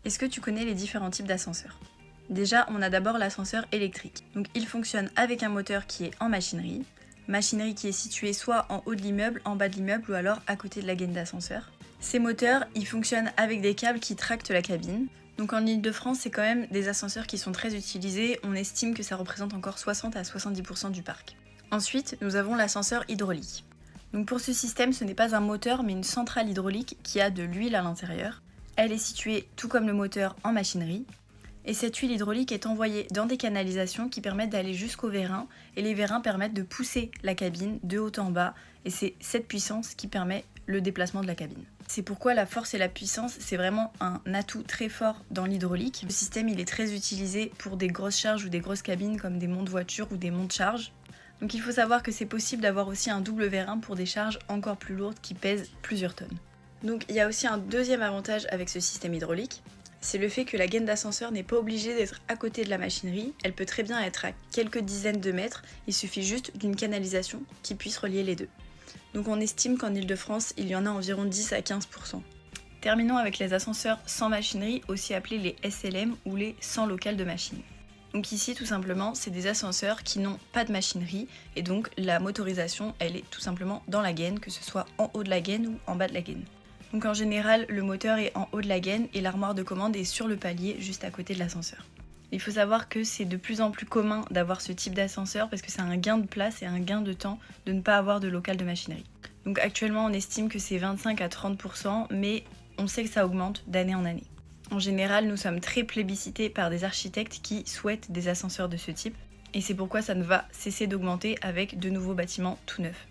Est-ce que tu connais les différents types d'ascenseurs? Déjà, on a d'abord l'ascenseur électrique. Donc il fonctionne avec un moteur qui est en machinerie qui est située soit en haut de l'immeuble, en bas de l'immeuble ou alors à côté de la gaine d'ascenseur. Ces moteurs, ils fonctionnent avec des câbles qui tractent la cabine. Donc en Ile-de-France, c'est quand même des ascenseurs qui sont très utilisés, on estime que ça représente encore 60 à 70% du parc. Ensuite, nous avons l'ascenseur hydraulique. Donc pour ce système, ce n'est pas un moteur mais une centrale hydraulique qui a de l'huile à l'intérieur. Elle est située tout comme le moteur en machinerie. Et cette huile hydraulique est envoyée dans des canalisations qui permettent d'aller jusqu'aux vérins, et les vérins permettent de pousser la cabine de haut en bas, et c'est cette puissance qui permet le déplacement de la cabine. C'est pourquoi la force et la puissance, c'est vraiment un atout très fort dans l'hydraulique. Le système, il est très utilisé pour des grosses charges ou des grosses cabines comme des monte-voitures ou des monte-charges. Donc il faut savoir que c'est possible d'avoir aussi un double vérin pour des charges encore plus lourdes qui pèsent plusieurs tonnes. Donc il y a aussi un deuxième avantage avec ce système hydraulique, c'est le fait que la gaine d'ascenseur n'est pas obligée d'être à côté de la machinerie, elle peut très bien être à quelques dizaines de mètres, il suffit juste d'une canalisation qui puisse relier les deux. Donc on estime qu'en Ile-de-France, il y en a environ 10 à 15%. Terminons avec les ascenseurs sans machinerie, aussi appelés les SLM ou les sans local de machine. Donc ici, tout simplement, c'est des ascenseurs qui n'ont pas de machinerie, et donc la motorisation, elle est tout simplement dans la gaine, que ce soit en haut de la gaine ou en bas de la gaine. Donc en général, le moteur est en haut de la gaine et l'armoire de commande est sur le palier juste à côté de l'ascenseur. Il faut savoir que c'est de plus en plus commun d'avoir ce type d'ascenseur parce que c'est un gain de place et un gain de temps de ne pas avoir de local de machinerie. Donc actuellement, on estime que c'est 25 à 30%, mais on sait que ça augmente d'année en année. En général, nous sommes très plébiscités par des architectes qui souhaitent des ascenseurs de ce type et c'est pourquoi ça ne va cesser d'augmenter avec de nouveaux bâtiments tout neufs.